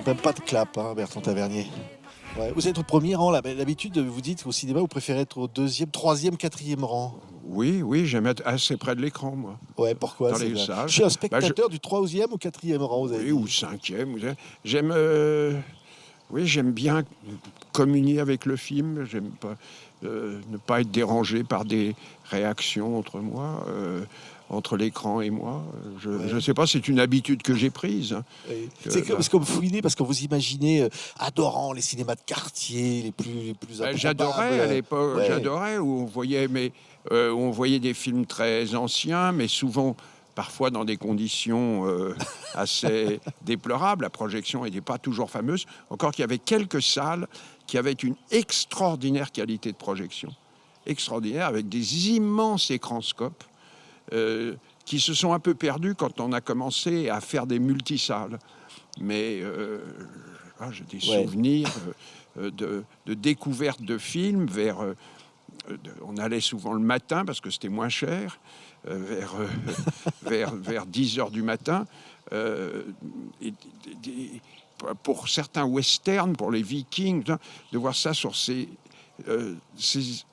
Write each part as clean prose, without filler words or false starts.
même pas de clap, hein, Bertrand Tavernier. Ouais. Vous êtes au premier rang, là. Mais d'habitude, vous dites qu'au cinéma, vous préférez être au deuxième, troisième, quatrième rang. Oui, oui, j'aime être assez près de l'écran, moi, Ouais, pourquoi dans c'est les bien. Je salles. suis un Bah, spectateur du troisième ou quatrième rang, vous avez oui, ou dit. cinquième. J'aime, oui, j'aime bien communier avec le film. J'aime pas ne pas être dérangé par des réactions entre moi, entre l'écran et moi. Je ne Ouais. sais pas, c'est une habitude que j'ai prise, hein, Oui. que C'est que, là, parce que vous fouinez, parce que vous imaginez adorant les cinémas de quartier, les plus j'adorais à improbables. l'époque, Ouais. j'adorais où on voyait des films très anciens, mais souvent, parfois dans des conditions assez déplorables. La projection n'était pas toujours fameuse. Encore qu'il y avait quelques salles qui avaient une extraordinaire qualité de projection, extraordinaire, avec des immenses écranscopes qui se sont un peu perdus quand on a commencé à faire des multisalles. Mais j'ai des Ouais. souvenirs de découverte de films on allait souvent le matin parce que c'était moins cher, vers 10 heures du matin. euh, et, pour certains westerns, pour les Vikings, de voir ça sur ces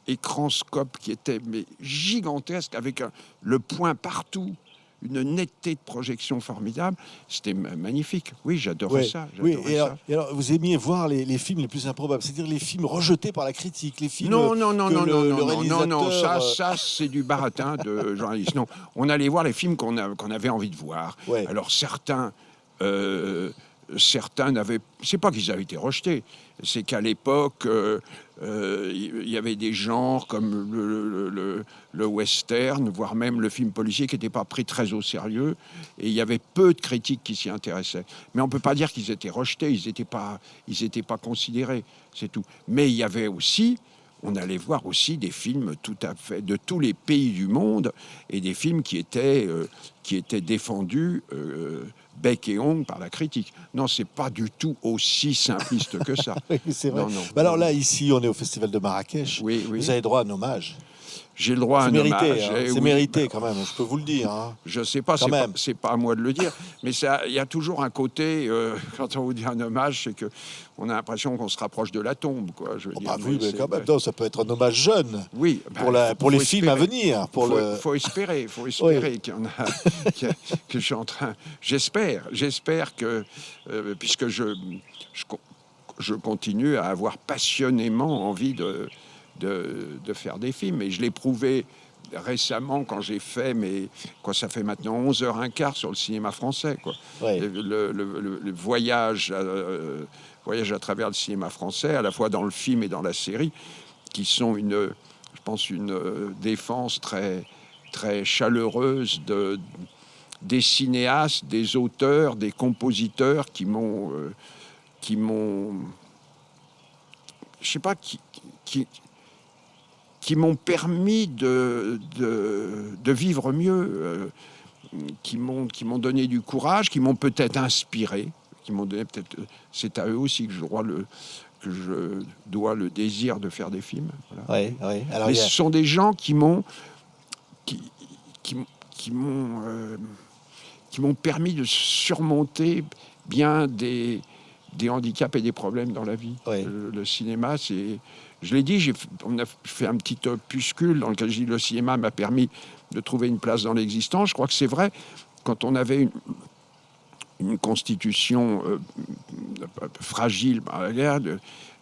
écrans scopes qui étaient gigantesques, avec le point partout, une netteté de projection formidable. C'était magnifique. Oui, j'adorais Ouais, ça. oui. J'adorais ça. Et alors, vous aimiez voir les films les plus improbables, c'est-à-dire les films rejetés par la critique, les films Non, non, non, que non, non, le non, non, non, non, réalisateur. ça, c'est du baratin de journaliste. Non, on allait voir les films qu'on avait envie de voir. Ouais. Alors euh, certains n'avaient, c'est pas qu'ils avaient été rejetés, c'est qu'à l'époque, il y avait des genres comme le western, voire même le film policier qui n'était pas pris très au sérieux, et il y avait peu de critiques qui s'y intéressaient. Mais on peut pas dire qu'ils étaient rejetés, ils étaient pas considérés, c'est tout. Mais il y avait aussi, on allait voir aussi des films tout à fait de tous les pays du monde, et des films qui étaient défendus bec et ongle par la critique. Non, c'est pas du tout aussi simpliste que ça. Oui, c'est vrai. Non, non, Bah non, alors non. là, ici, on est au Festival de Marrakech. Oui, Vous oui. avez droit à un hommage. J'ai le droit à C'est un mérité, hommage. hein. Eh C'est oui, ben, mérité quand même, je peux vous le dire, hein. je sais pas, Quand même. c'est pas à moi de le dire, mais ça, il y a toujours un côté quand on vous dit un hommage, c'est que on a l'impression qu'on se rapproche de la tombe, quoi. Je veux Oh, dire, bah mais oui, mais c'est quand même, non, ça peut être un hommage jeune oui, ben, pour les faut films à espérer. venir. Pour le... Faut Oui, espérer qu'il y en a, que je suis en train. J'espère que, puisque je, je continue à avoir passionnément envie de faire des films. Et je l'ai prouvé récemment quand j'ai fait, quoi, ça fait maintenant 11h15 sur le cinéma français. Quoi. oui. Le voyage à travers le cinéma français, à la fois dans le film et dans la série, qui sont je pense, une défense très, très chaleureuse des cinéastes, des auteurs, des compositeurs qui m'ont, je sais pas, qui, qui m'ont permis de vivre mieux, qui m'ont donné du courage, qui m'ont peut-être inspiré, qui m'ont donné peut-être. C'est à eux aussi que je dois le désir de faire des films. Voilà. Oui, oui. Alors, Mais il y ce a... sont des gens qui, qui, qui m'ont qui m'ont permis de surmonter bien des handicaps et des problèmes dans la vie. Oui. Le cinéma, c'est... Je l'ai dit, on a fait un petit opuscule dans lequel je dis le cinéma m'a permis de trouver une place dans l'existence. Je crois que c'est vrai, quand on avait une constitution fragile par la guerre,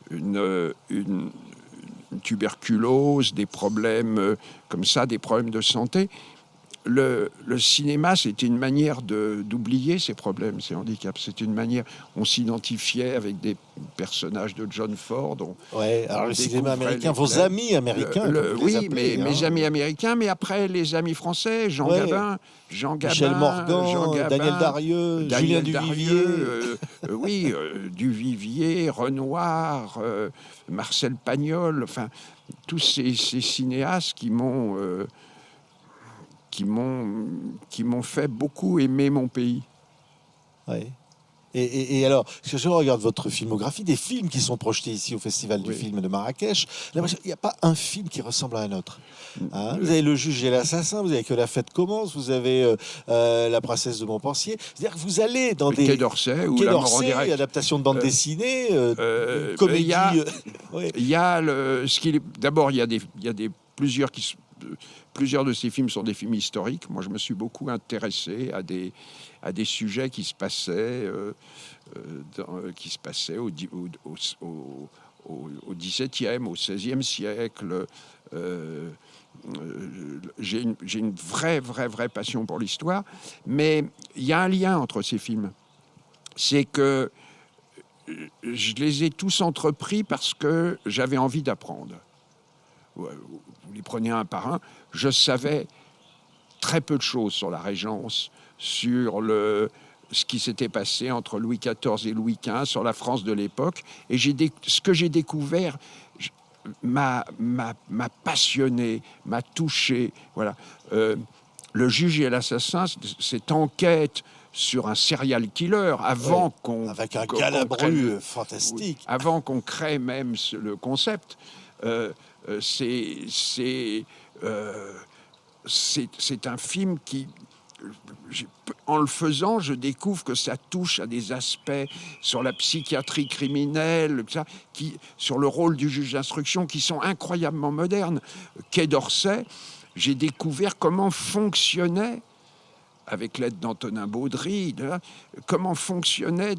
une tuberculose, des problèmes comme ça, des problèmes de santé, le cinéma, c'était une manière d'oublier ces problèmes, ces handicaps. C'était une manière, on s'identifiait avec des personnages de John Ford. Ouais, alors On le cinéma découvrait américain, vos amis américains, comme vous les oui, appelez, mes hein. amis américains, mais après les amis français, Ouais. Michel Jean Morgan, Daniel Gabin, Darieux, Julien Daniel Darieux, Duvivier. oui, Duvivier, Renoir, Marcel Pagnol, enfin, tous ces cinéastes qui m'ont fait beaucoup aimer mon pays. Ouais. Et alors, parce que je regarde votre filmographie, des films qui sont projetés ici au Festival du Oui. film de Marrakech, j'ai l'impression qu'il n'y a pas un film qui ressemble à un autre. Hein, vous Euh, avez Le Juge et l'Assassin, vous avez Que la fête commence, vous avez La Princesse de Montpensier. C'est-à-dire que vous allez dans Le Quai des d'Orsay ou Quai La mort en d'Orsay, direct. adaptation de bande Euh, dessinée, Il y comédie. a, Ouais. il y a d'abord, il y a des plusieurs de ces films sont des films historiques. Moi, je me suis beaucoup intéressé à des sujets qui se passaient, qui se passaient au XVIIe, au XVIe siècle. Euh, j'ai une vraie passion pour l'histoire, mais il y a un lien entre ces films. C'est que je les ai tous entrepris parce que j'avais envie d'apprendre. Vous les prenez un par un. Je savais très peu de choses sur la Régence, sur ce qui s'était passé entre Louis XIV et Louis XV, sur la France de l'époque. Et ce que j'ai découvert m'a passionné, m'a touché. Voilà. Le Juge et l'Assassin, cette enquête sur un serial killer avant Ouais. Avec un qu'on crée Galabru fantastique. avant qu'on crée même le concept. Euh, euh, c'est c'est euh, c'est un film qui, en le faisant, je découvre que ça touche à des aspects sur la psychiatrie criminelle, sur le rôle du juge d'instruction, qui sont incroyablement modernes. Quai d'Orsay, j'ai découvert comment fonctionnait, avec l'aide d'Antonin Baudry, comment fonctionnait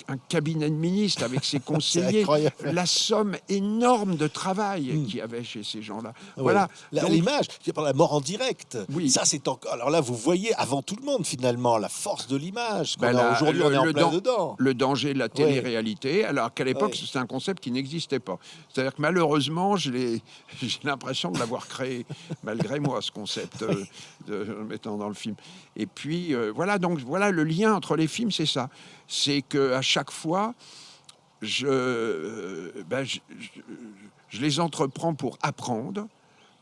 un cabinet de ministre avec ses C'est conseillers, incroyable. la somme énorme de travail qu'il y avait chez ces gens-là. Ouais. Voilà. Donc, L'image, c'est par la mort en direct. Oui. Ça, c'est encore. Alors là, vous voyez avant tout le monde finalement la force de l'image. Ben Aujourd'hui, on est en plein dedans. le danger de la télé-réalité, alors qu'à l'époque, Ouais. c'était un concept qui n'existait pas. C'est-à-dire que malheureusement, j'ai l'impression de l'avoir créé, malgré moi, ce concept, de le mettant dans le film. Et puis, voilà, donc voilà, le lien entre les films, c'est ça. C'est qu'à chaque fois, je les entreprends pour apprendre,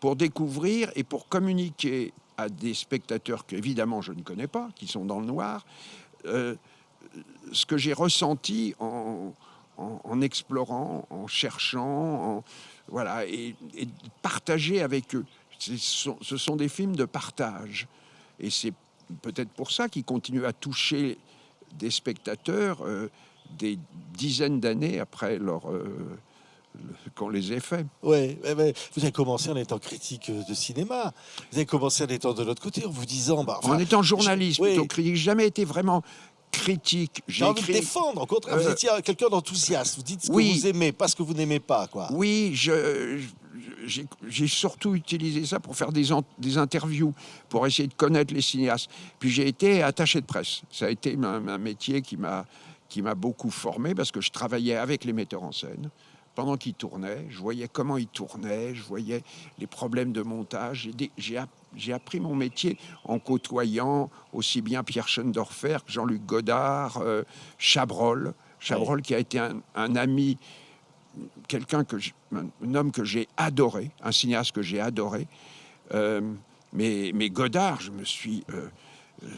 pour découvrir et pour communiquer à des spectateurs que, évidemment, je ne connais pas, qui sont dans le noir, euh, ce que j'ai ressenti en explorant, en cherchant, voilà, et partager avec eux. Ce sont des films de partage. Et c'est peut-être pour ça qu'ils continuent à toucher des spectateurs des dizaines d'années après qu'on les ait faits. Ouais, vous avez commencé en étant critique de cinéma. Vous avez commencé en étant de l'autre côté, en vous disant. Bah, En étant journaliste, oui, plutôt critique, j'ai jamais été vraiment critique. j'ai envie de défendre. Au contraire, vous étiez quelqu'un d'enthousiaste. Vous dites ce que vous aimez, pas ce que vous n'aimez pas, quoi. Oui, j'ai surtout utilisé ça pour faire des interviews, pour essayer de connaître les cinéastes. Puis j'ai été attaché de presse. Ça a été un métier qui m'a beaucoup formé parce que je travaillais avec les metteurs en scène. Pendant qu'ils tournaient, je voyais comment ils tournaient, je voyais les problèmes de montage. J'ai appris mon métier en côtoyant aussi bien Pierre Schoendorfer que Jean-Luc Godard, Chabrol. Chabrol qui a été un ami, un homme que j'ai adoré, un cinéaste que j'ai adoré. Mais Godard,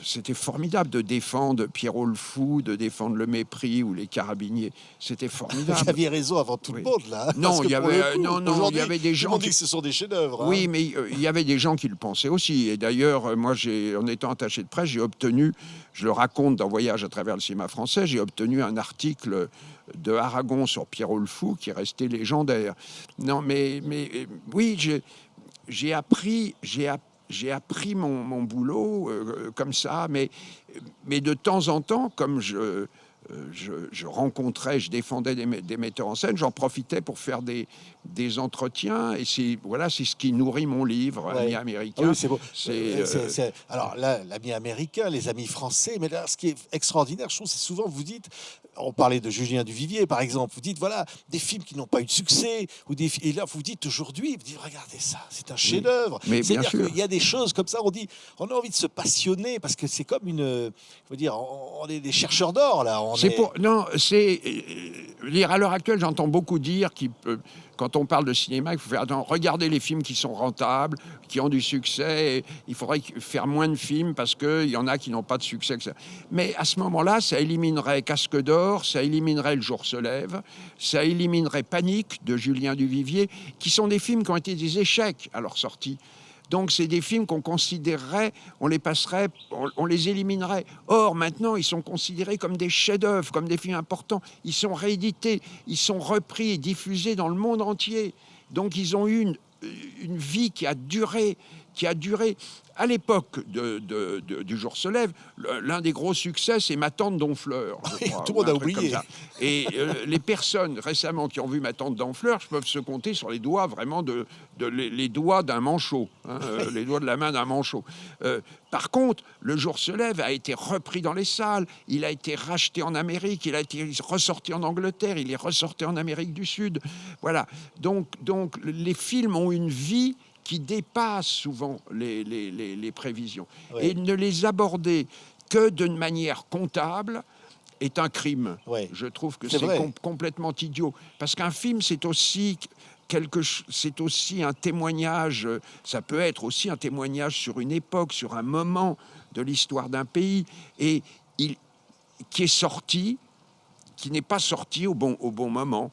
c'était formidable de défendre Pierrot le Fou, de défendre Le Mépris ou Les Carabiniers. C'était formidable. Vous aviez raison avant tout le monde, là. Non, il y avait des gens qui dit que ce sont des chefs-d'œuvre. Oui, mais il y avait des gens qui le pensaient aussi. Et d'ailleurs, moi, en étant attaché de presse, j'ai obtenu, je le raconte dans Voyage à travers le cinéma français, j'ai obtenu un article de Aragon sur Pierrot le Fou qui est resté légendaire. Non, mais oui, j'ai appris mon boulot comme ça, mais de temps en temps, comme je rencontrais, je défendais des metteurs en scène, j'en profitais pour faire des entretiens, et c'est ce qui nourrit mon livre, Amis américains. Ah oui, c'est beau. C'est, Alors là, l'ami américain, les amis français, mais là, ce qui est extraordinaire, je trouve, c'est souvent vous dites, on parlait de Julien Duvivier, par exemple. Vous dites, voilà, des films qui n'ont pas eu de succès. Et là, vous dites aujourd'hui, vous dites, regardez ça, c'est un chef-d'œuvre. Mais bien C'est-à-dire sûr. qu'il y a des choses comme ça, on a envie de se passionner parce que c'est comme faut dire, on est des chercheurs d'or, là. Non, c'est à l'heure actuelle, j'entends beaucoup dire quand on parle de cinéma, il faut faire regardez les films qui sont rentables, qui ont du succès. Il faudrait faire moins de films parce qu'il y en a qui n'ont pas de succès. Mais à ce moment-là, ça éliminerait Casque d'Or, ça éliminerait Le Jour se lève, ça éliminerait Panique de Julien Duvivier, qui sont des films qui ont été des échecs à leur sortie. Donc, c'est des films qu'on considérerait, on les passerait, on les éliminerait. Or, maintenant, ils sont considérés comme des chefs-d'œuvre, comme des films importants. Ils sont réédités, ils sont repris et diffusés dans le monde entier. Donc, ils ont eu une vie qui a duré. À l'époque du Jour se lève, l'un des gros succès, c'est Ma tante Donfleur. Tout le monde a oublié. Et les personnes récemment qui ont vu Ma tante Donfleur, je peux se compter sur les doigts vraiment les doigts d'un manchot, les doigts de la main d'un manchot. Par contre, Le Jour se lève a été repris dans les salles, il a été racheté en Amérique, il a été ressorti en Angleterre, il est ressorti en Amérique du Sud. Voilà. Donc les films ont une vie qui dépasse souvent les prévisions. Ouais. Et ne les aborder que d'une manière comptable est un crime. Ouais. Je trouve que C'est c'est complètement idiot. Parce qu'un film, c'est aussi un témoignage, ça peut être aussi un témoignage sur une époque, sur un moment de l'histoire d'un pays, et qui est sorti, qui n'est pas sorti au bon moment.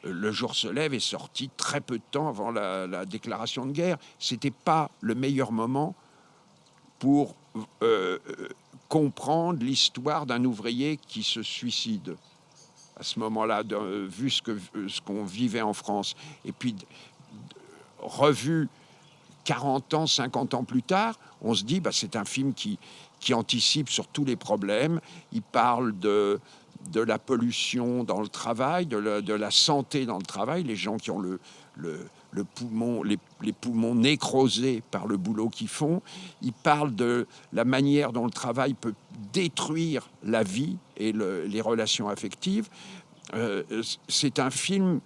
Le Jour se lève est sorti très peu de temps avant la déclaration de guerre. C'était pas le meilleur moment pour comprendre l'histoire d'un ouvrier qui se suicide. À ce moment-là, vu ce qu'on vivait en France, et puis revu 40 ans, 50 ans plus tard, on se dit, c'est un film qui anticipe sur tous les problèmes. Il parle de la pollution dans le travail, de la santé dans le travail, les gens qui ont les poumons nécrosés par le boulot qu'ils font. Il parle de la manière dont le travail peut détruire la vie et les relations affectives. C'est un film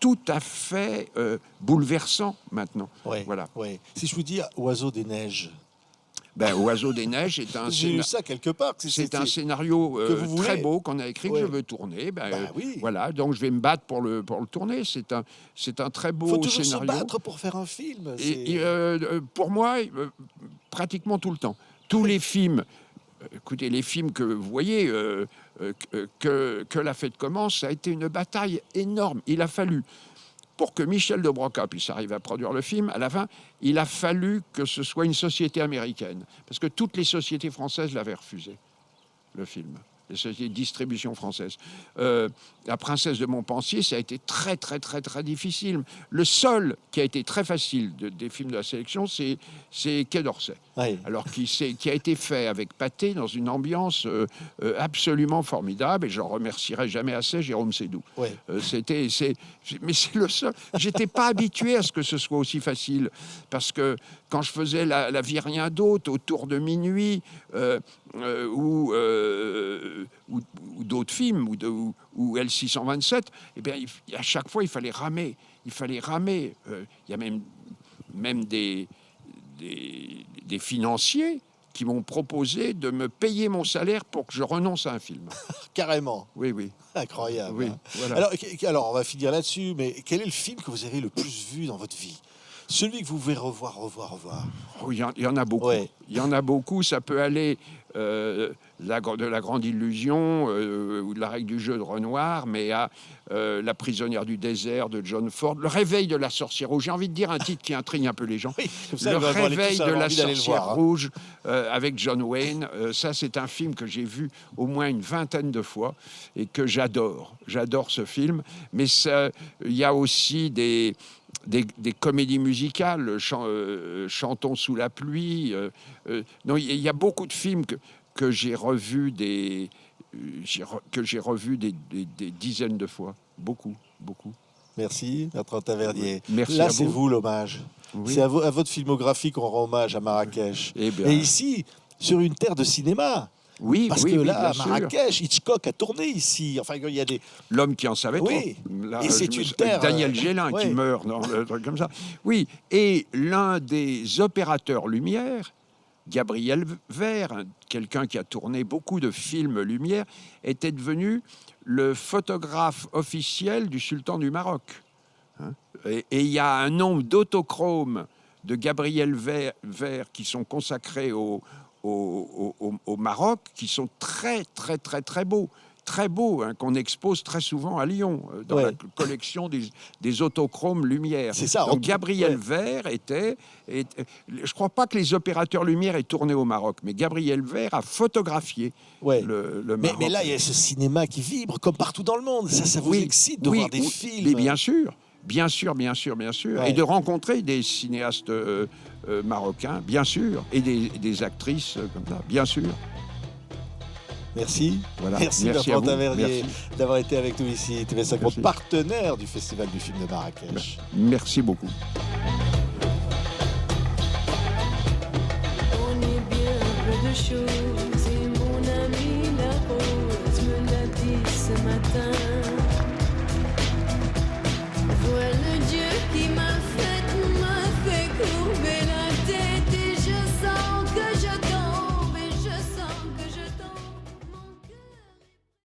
tout à fait bouleversant maintenant. Ouais, voilà. Ouais. Si je vous dis Oiseau des neiges. Oiseau des neiges est un J'ai lu ça quelque part. C'est un scénario très beau qu'on a écrit, que je veux tourner. Oui. Voilà, donc je vais me battre pour le tourner. C'est un très beau faut toujours scénario. se battre pour faire un film. Pour moi, pratiquement tout le temps. Tous les films, écoutez, les films que vous voyez, que La Fête commence, ça a été une bataille énorme. Il a fallu, pour que Michel de Broca puisse arriver à produire le film, à la fin, il a fallu que ce soit une société américaine. Parce que toutes les sociétés françaises l'avaient refusé, le film. Les sociétés de distribution françaises. La Princesse de Montpensier, ça a été très, très, très, très difficile. Le seul qui a été très facile des films de la sélection, c'est Quai d'Orsay. Oui. Alors qui a été fait avec Pathé dans une ambiance absolument formidable, et j'en remercierai jamais assez Jérôme Sédou. Oui. Mais c'est le seul. J'étais pas habitué à ce que ce soit aussi facile, parce que quand je faisais la vie rien d'autre autour de minuit, ou d'autres films, ou L627, à chaque fois il fallait ramer. Il y a même des financiers qui m'ont proposé de me payer mon salaire pour que je renonce à un film. Carrément. Oui. Incroyable. Oui, voilà. Alors, on va finir là-dessus, mais quel est le film que vous avez le plus vu dans votre vie? Celui que vous pouvez revoir. Il y en a beaucoup. Ouais. Il y en a beaucoup. Ça peut aller de la grande illusion ou de la règle du jeu de Renoir, mais à La prisonnière du désert de John Ford, Le réveil de la sorcière rouge. J'ai envie de dire un titre qui intrigue un peu les gens. Oui, comme ça, Le réveil de la sorcière voir, rouge avec John Wayne. Ça, c'est un film que j'ai vu au moins une vingtaine de fois et que j'adore. J'adore ce film. Mais il y a aussi des comédies musicales, Chantons sous la pluie. Non, il y a beaucoup de films que j'ai revus des dizaines de fois. Beaucoup. Merci, Bertrand Tavernier. Merci Là, à c'est vous. vous l'hommage. Oui. C'est à votre filmographie qu'on rend hommage à Marrakech. Eh bien. Et ici, sur une terre de cinéma. Oui, Parce oui, que oui, là, à bien sûr. Marrakech, Hitchcock a tourné ici. Enfin, il y a des. L'homme qui en savait Oui. trop. Là, Et c'est je me une sou- terre. Daniel Gélin qui Ouais. meurt dans le truc comme ça. Oui, et l'un des opérateurs lumière, Gabriel Vert, quelqu'un qui a tourné beaucoup de films lumière, était devenu le photographe officiel du sultan du Maroc. Hein. Et il y a un nombre d'autochromes de Gabriel Vert qui sont consacrés au Maroc, qui sont très, très, très, très beaux. Très beaux, hein, qu'on expose très souvent à Lyon, dans la Ouais. collection des autochromes lumière. C'est ça. Donc Gabriel Ouais. Vert je crois pas que les opérateurs lumière aient tourné au Maroc, mais Gabriel Vert a photographié Ouais. le Mais Maroc. là, il y a ce cinéma qui vibre comme partout dans le monde. Ça vous Oui, excite de oui, voir des oui, films. mais bien sûr, bien sûr, bien sûr, bien sûr, Ouais. et de rencontrer des cinéastes marocains, bien sûr, et des actrices comme ça, bien sûr. Merci. Voilà. Merci, Merci à Bertrand vous. Tavernier Merci. d'avoir été avec nous ici. TV50, Merci. partenaire du Festival du film de Marrakech. Merci beaucoup. On est bien peu de choses et mon ami la rose me l'a dit ce matin.